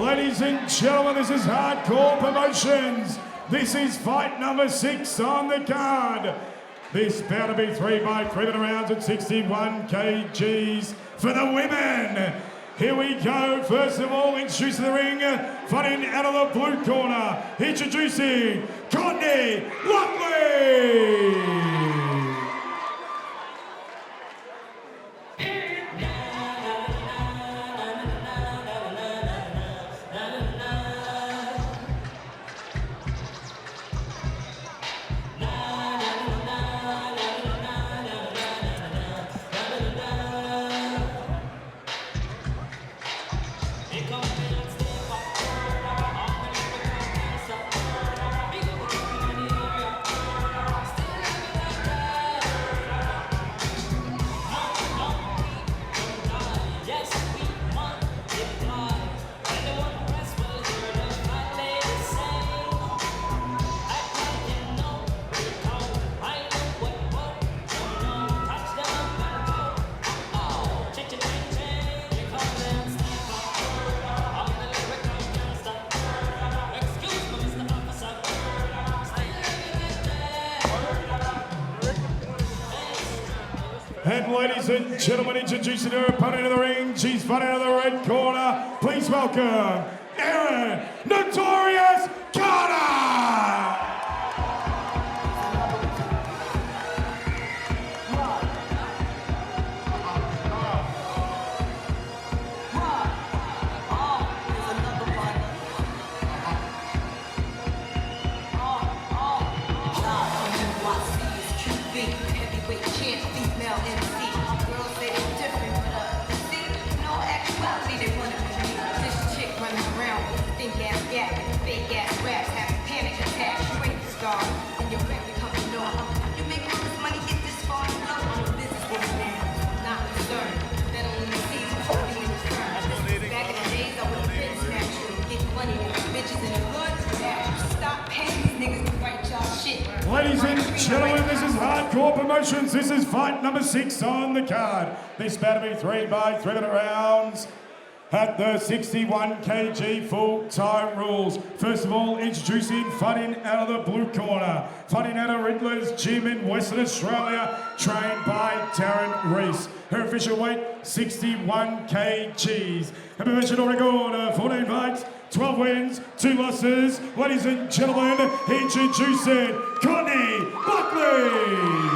Ladies and gentlemen, this is Hardcore Promotions. This is fight number 6 on the card. This bout to be 3 by 3 minute rounds at 61 kgs for the women. Here we go. First of all, introducing the ring, fighting out of the blue corner, introducing Courtney Lockley. And ladies and gentlemen, introducing her opponent in the ring. She's fighting out of the red corner. Please welcome Erin, Notorious Carter! Ladies and gentlemen, this is Hardcore Promotions. This is fight number 6 on the card. This bout to be 3 by 3 minute rounds at the 61 kg full-time rules. First of all, introducing, fighting out of the blue corner, fighting out of Riddler's Gym in Western Australia, trained by Darren Reese. Her official weight, 61 kgs. Her professional record, 14 fights, 12 wins, 2 losses. Ladies and gentlemen, introducing Courtney Lockley.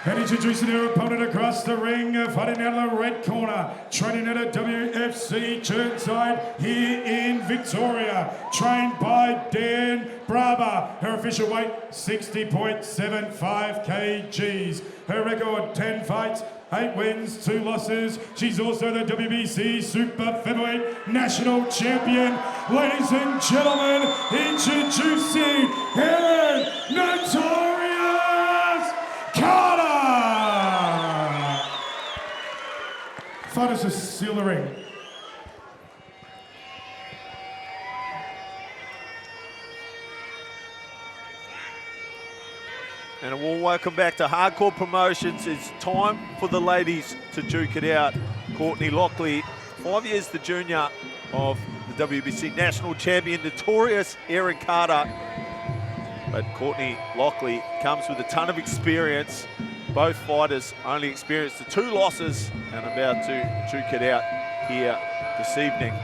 And introducing her opponent across the ring, fighting out of the red corner, training at a WFC Churnside here in Victoria, trained by Dan Brava. Her official weight, 60.75 kgs. Her record, 10 fights, 8 wins, 2 losses. She's also the WBC Super Featherweight National Champion. Ladies and gentlemen, introducing Erin Notorious Carter. Fighters to seal the ring. And a warm welcome back to Hardcore Promotions. It's time for the ladies to duke it out. Courtney Lockley, 5 years the junior of the WBC National Champion, Notorious Erin Carter. But Courtney Lockley comes with a ton of experience. Both fighters only experienced the 2 losses and about to duke it out here this evening.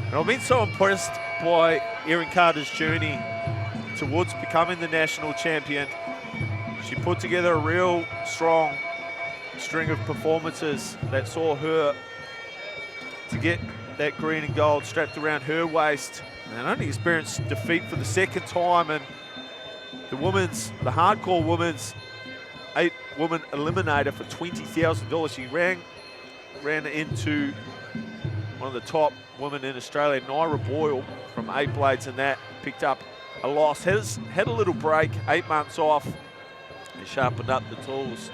And I've been so impressed by Erin Carter's journey towards becoming the national champion. She put together a real strong string of performances that saw her to get that green and gold strapped around her waist, and only experienced defeat for the 2nd time. And the hardcore women's 8-woman eliminator for $20,000. She ran into one of the top women in Australia, Naira Boyle, from 8 Blades, and that picked up a loss. Had a little break, 8 months off. He sharpened up the tools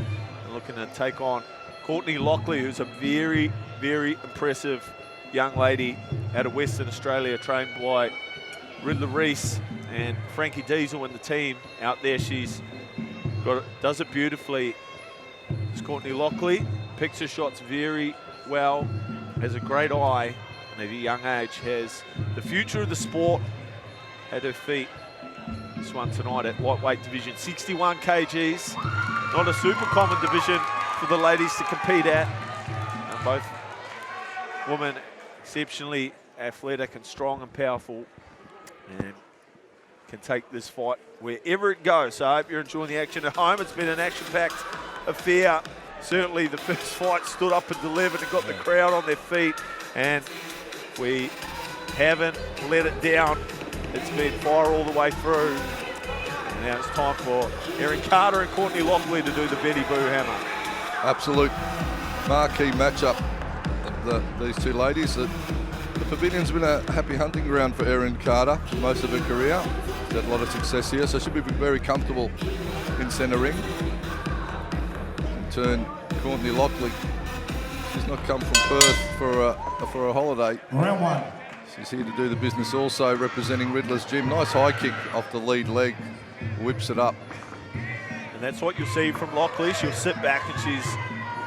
and looking to take on Courtney Lockley, who's a very, very impressive young lady out of Western Australia, trained by Riddler Reese and Frankie Diesel and the team out there. She's does it beautifully. It's Courtney Lockley, picks her shots very well, has a great eye, and at a young age has the future of the sport at her feet. This one tonight at lightweight division, 61 kgs. Not a super common division for the ladies to compete at. Both women exceptionally athletic and strong and powerful, and can take this fight wherever it goes. So I hope you're enjoying the action at home. It's been an action-packed affair. Certainly the first fight stood up and delivered and got the crowd on their feet, and we haven't let it down. It's been fire all the way through. And now it's time for Erin Carter and Courtney Lockley to do the Betty Boo Hammer. Absolute marquee matchup of these two ladies. The Pavilion's been a happy hunting ground for Erin Carter for most of her career. She's had a lot of success here, so she'll be very comfortable in centre ring. In turn, Courtney Lockley, she's not come from Perth for a holiday. Round one. She's here to do the business also, representing Riddler's Gym. Nice high kick off the lead leg, whips it up. And that's what you'll see from Lockley. She'll sit back and she's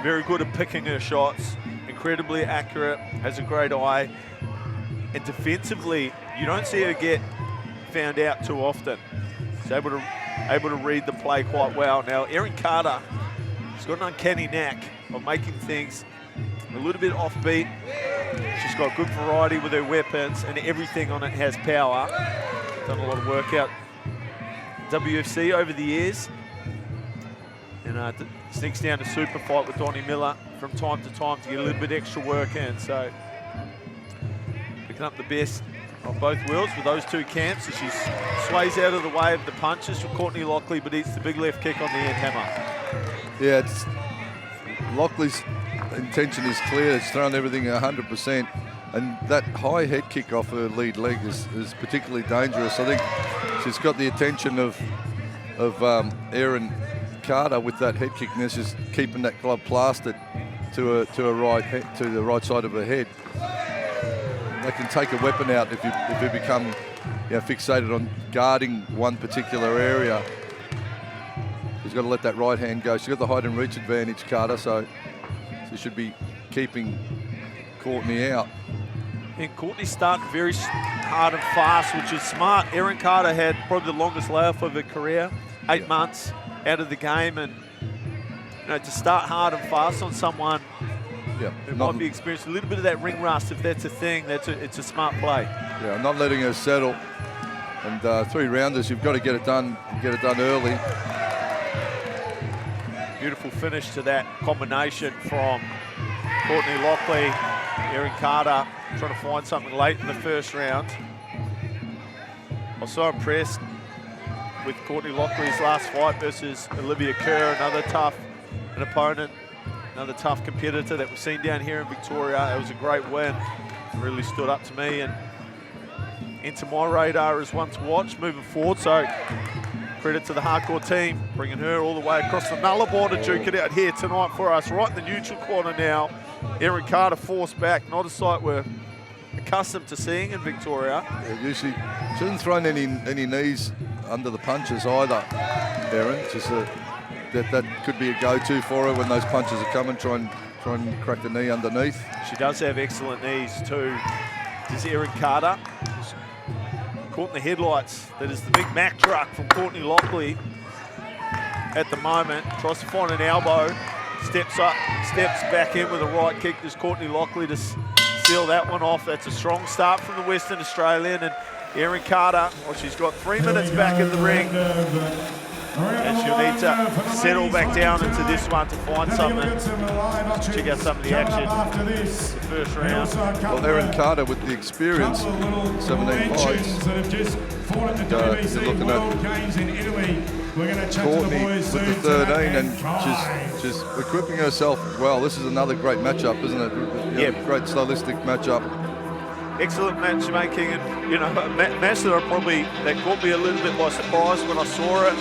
very good at picking her shots, incredibly accurate, has a great eye. And defensively, you don't see her get found out too often. She's able to read the play quite well. Now, Erin Carter, she's got an uncanny knack of making things a little bit offbeat. She's got good variety with her weapons, and everything on it has power. Done a lot of work out WFC over the years, and sneaks down to super fight with Donnie Miller from time to time to get a little bit extra work in. So picking up the best of both worlds with those two camps, as she sways out of the way of the punches from Courtney Lockley, but eats the big left kick on the end hammer. Yeah, Lockley's intention is clear. It's thrown everything 100%, and that high head kick off her lead leg is particularly dangerous. I think she's got the attention of Erin Carter with that head kick, and it's just keeping that glove plastered to the right side of her head. They can take a weapon out if you become fixated on guarding one particular area. She's got to let that right hand go. She's got the height and reach advantage, Carter, so she should be keeping Courtney out. And Courtney's starting very hard and fast, which is smart. Erin Carter had probably the longest layoff of her career, 8 months out of the game, and to start hard and fast on someone who might be experiencing a little bit of that ring rust, if that's a thing, it's a smart play. Yeah, not letting her settle. And 3 rounders, you've got to get it done early. Beautiful finish to that combination from Courtney Lockley. Erin Carter trying to find something late in the first round. I was so impressed with Courtney Lockley's last fight versus Olivia Kerr, another tough opponent, another tough competitor that we've seen down here in Victoria. It was a great win. It really stood up to me and into my radar as one to watch moving forward. So credit to the hardcore team, bringing her all the way across the Nullarbor to duke it out here tonight for us. Right in the neutral corner now. Erin Carter forced back, not a sight we're accustomed to seeing in Victoria. Yeah, usually she hasn't thrown any knees under the punches either, Erin. Just that could be a go-to for her when those punches are coming. Try and crack the knee underneath. She does have excellent knees too. This is Erin Carter. Caught in the headlights. That is the big Mack truck from Courtney Lockley at the moment. Tries to find an elbow. Steps up, steps back in with a right kick. There's Courtney Lockley to seal that one off. That's a strong start from the Western Australian. And Erin Carter, well, she's got 3 minutes back in the ring. And she'll need to settle back down into this one to find something. Check out some of the action. The first round. Well, Erin Carter with the experience, 17 fights. You're looking at Courtney with the 13, and she's equipping herself well. This is another great matchup, isn't it? Yeah. Great stylistic matchup. Excellent matchmaking, and match that caught me a little bit by surprise when I saw it.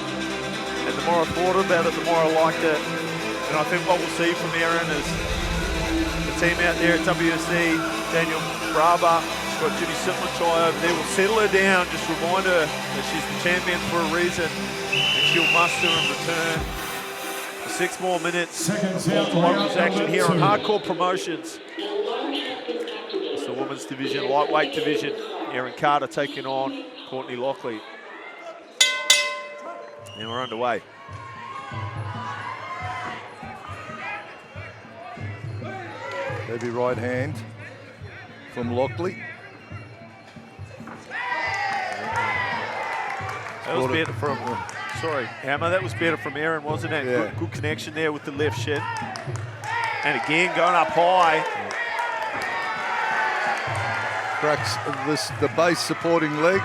And the more I thought about it, the more I liked it. And I think what we'll see from Erin is the team out there at WSC, Daniel Braba, she's got Judy Sitler over there, will settle her down, just remind her that she's the champion for a reason, and she'll muster and return 6 more minutes Seconds of out, locals round action number here on 2. Hardcore Promotions. It's the women's division, lightweight division. Erin Carter taking on Courtney Lockley. And we're underway. Heavy right hand from Lockley. That was better from, sorry, Hammer, that was better from Erin, wasn't it? Yeah. Good connection there with the left shin. And again, going up high. Cracks the base supporting leg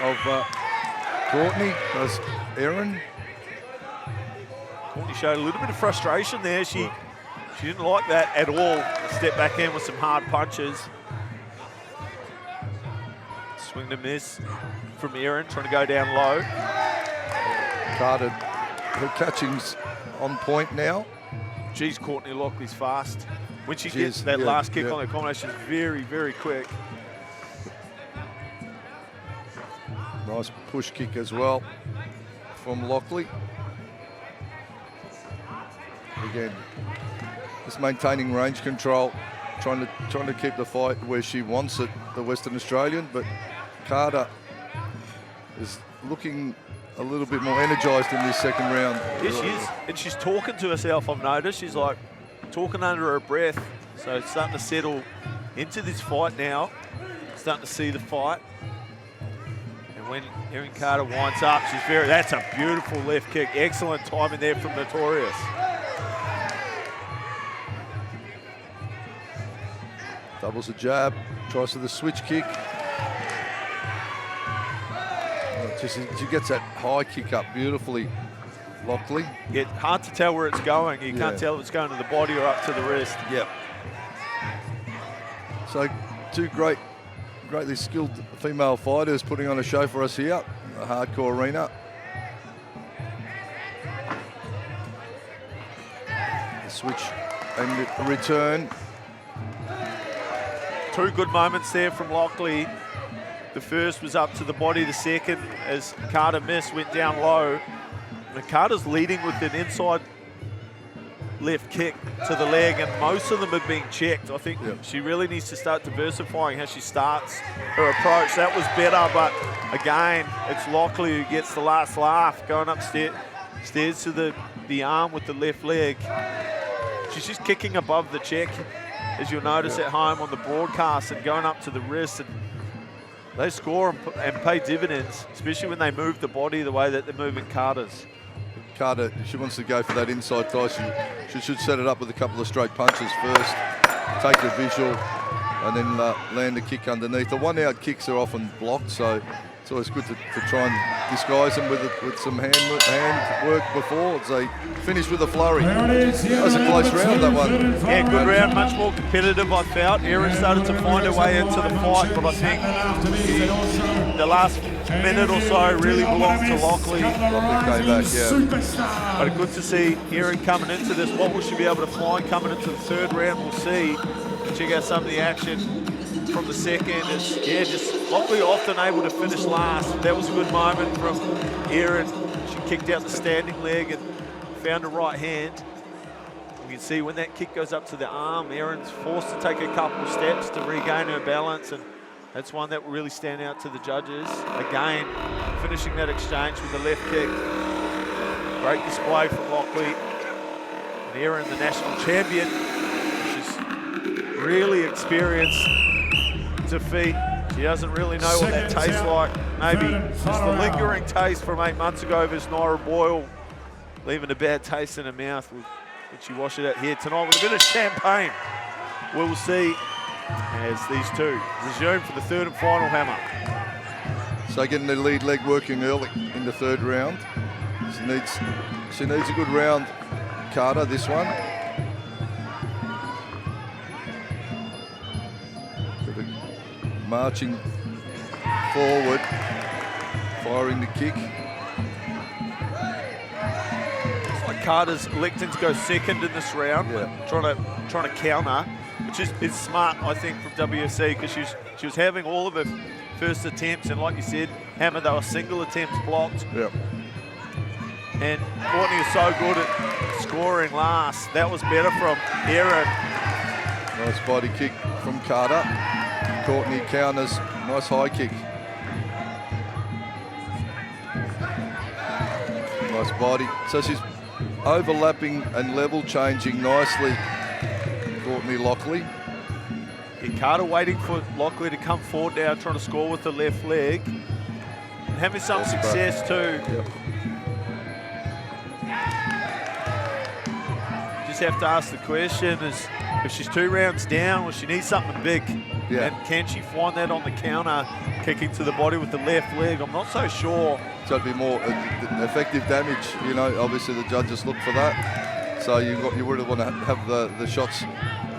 of Courtney, does Erin. Courtney showed a little bit of frustration there. She didn't like that at all. Step back in with some hard punches. Swing to miss from Erin, trying to go down low. Carter, her catching's on point now. Geez, Courtney Lockley's fast. When she She gets is, that yeah, last kick yeah. on the combination, it's very, very quick. Nice push kick as well from Lockley. Again, just maintaining range control, trying to keep the fight where she wants it, the Western Australian, but Carter is looking a little bit more energised in this second round. Yeah, she is. And she's talking to herself, I've noticed. She's like talking under her breath. So it's starting to settle into this fight now. Starting to see the fight. And when Erin Carter winds up, that's a beautiful left kick. Excellent timing there from Notorious. Doubles a jab, tries for the switch kick. She gets that high kick up beautifully, Lockley. Yeah, hard to tell where it's going. You can't tell if it's going to the body or up to the wrist. Yep. So two greatly skilled female fighters putting on a show for us here, a hardcore arena. The switch and the return. Two good moments there from Lockley. The first was up to the body, the second, as Carter missed, went down low. And Carter's leading with an inside left kick to the leg, and most of them are being checked. I think she really needs to start diversifying how she starts her approach. That was better, but again, it's Lockley who gets the last laugh, going upstairs to the arm with the left leg. She's just kicking above the check, as you'll notice at home on the broadcast, and going up to the wrist. And they score and pay dividends, especially when they move the body the way that they're moving Carter's. Carter, she wants to go for that inside thigh. She should set it up with a couple of straight punches first, take the visual, and then land a kick underneath. The one-out kicks are often blocked, so it's always good to try and disguise them with some hand work before. They finish with a flurry. That was a close round, that one. Yeah, good round, much more competitive, I felt. Erin started to find her way into the fight, but I think the last minute or so really belonged to Lockley. Lockley came back, yeah. But good to see Erin coming into this. What will she be able to find coming into the third round? We'll see. Check out some of the action from the second. It's, just Lockley often able to finish last. That was a good moment from Erin. She kicked out the standing leg and found a right hand. You can see when that kick goes up to the arm, Erin's forced to take a couple of steps to regain her balance, and that's one that will really stand out to the judges. Again, finishing that exchange with the left kick. Great display from Lockley. And Erin, the national champion, she's really experienced defeat. She doesn't really know what that tastes like. Maybe just the lingering taste from 8 months ago versus Naira Boyle, leaving a bad taste in her mouth. When she wash it out here tonight with a bit of champagne. We'll see as these two resume for the third and final hammer. So getting the lead leg working early in the third round. She needs a good round, Carter, this one. Marching forward, firing the kick. It's like Carter's electing to go second in this round, trying to counter, which is smart, I think, from WFC, because she was having all of her first attempts, and like you said, Hammer, they were single attempts blocked. Yep. And Courtney is so good at scoring last. That was better from Erin. Nice body kick from Carter. Courtney counters. Nice high kick. Nice body. So she's overlapping and level changing nicely, Courtney Lockley. Carter waiting for Lockley to come forward now, trying to score with the left leg. And having some success too. Yep. Just have to ask the question is, if she's 2 rounds down, well, she needs something big. Yeah. And can she find that on the counter, kicking to the body with the left leg? I'm not so sure. So it'd be more effective damage. You know, obviously the judges look for that. So you would want to have the shots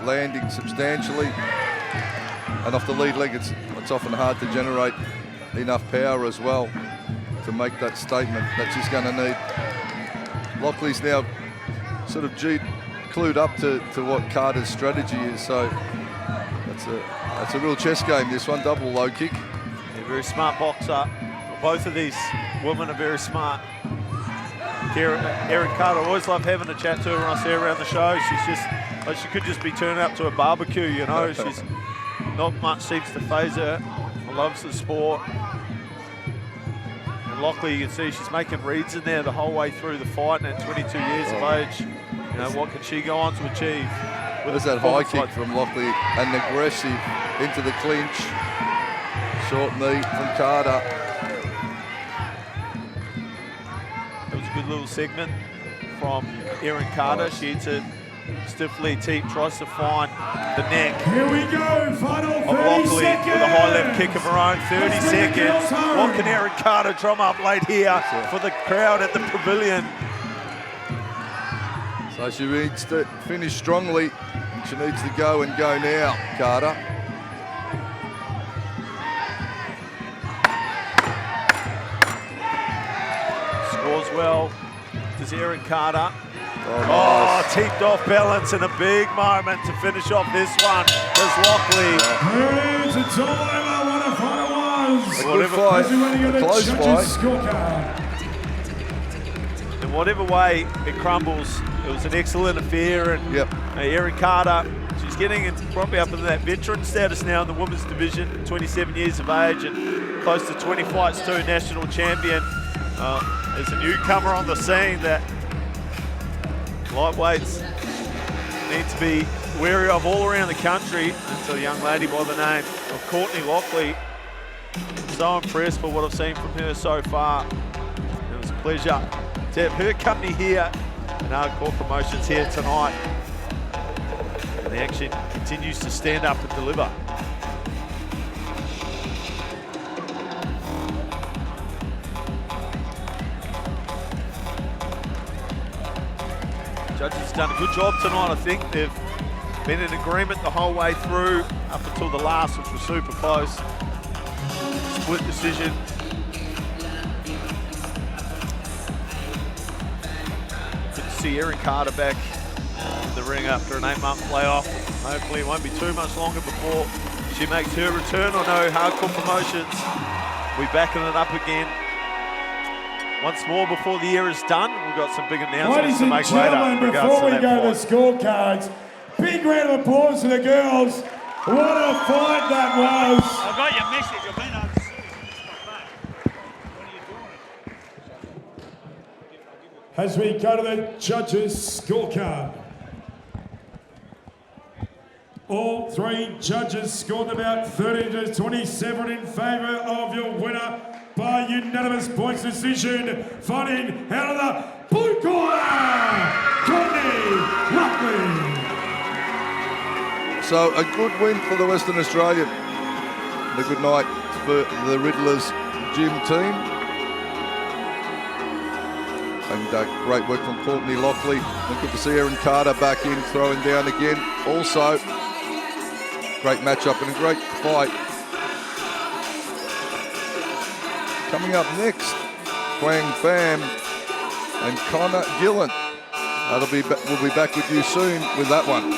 landing substantially. And off the lead leg, it's often hard to generate enough power as well to make that statement that she's going to need. Lockley's now sort of clued up to what Carter's strategy is. So that's a real chess game, this one. Double low kick. A very smart boxer. Both of these women are very smart. Erin Carter, always love having a chat to her when I see her around the show. She's just, like, she could just be turning up to a barbecue, you know. She's not much seems to faze her. Loves the sport. And Lockley, you can see she's making reads in there the whole way through the fight, and at 22 years of age, you know, what can she go on to achieve? There's that high kick from Lockley, and aggressive into the clinch. Short knee from Carter. That was a good little segment from Erin Carter. Nice. She hits it stiffly, tries to find the neck. Here we go, final 30 Lockley seconds. with a high left kick of her own, 30 Let's bring the girls seconds. home. What can Erin Carter drum up late here for the crowd at the Pavilion? So she needs to finish strongly. And she needs to go and go now, Carter. Scores well. Does Erin Carter. Oh, nice. Teeped off balance and a big moment to finish off this one. There's Lockley. It's all over. What a fight it was. A good fight. As we went to get A the close judges' fight. scorecard. In whatever way it crumbles, it was an excellent affair. And Yep. Erin Carter, she's getting probably up into that veteran status now in the women's division, 27 years of age and close to 20 fights too, national champion. There's a newcomer on the scene that lightweights need to be wary of all around the country. It's a young lady by the name of Courtney Lockley. So impressed with what I've seen from her so far. It was a pleasure to have her company here and Hardcore Promotions here tonight. And the action continues to stand up and deliver. Judges have done a good job tonight, I think. They've been in agreement the whole way through, up until the last, which was super close. Split decision. Good to see Erin Carter back in the ring after an 8-month layoff. Hopefully it won't be too much longer before she makes her return. I know Hardcore Promotions will be backing it up again. Once more before the year is done, we've got some big announcements Ladies to and make later. gentlemen, in regards before to we that go to the fight. scorecards, big round of applause to the girls. What a fight that was. I got your message. I've been overseas. What are you doing? As we go to the judges' scorecard. All three judges scored about 30 to 27 in favour of your winner by unanimous points decision. Fighting out of the blue corner, Courtney Lockley. So a good win for the Western Australian. And a good night for the Riddlers gym team. And great work from Courtney Lockley. And good to see Erin Carter back in, throwing down again. Also, great matchup and a great fight. Coming up next, Quang Pham and Connor Gillen. We'll be back with you soon with that one.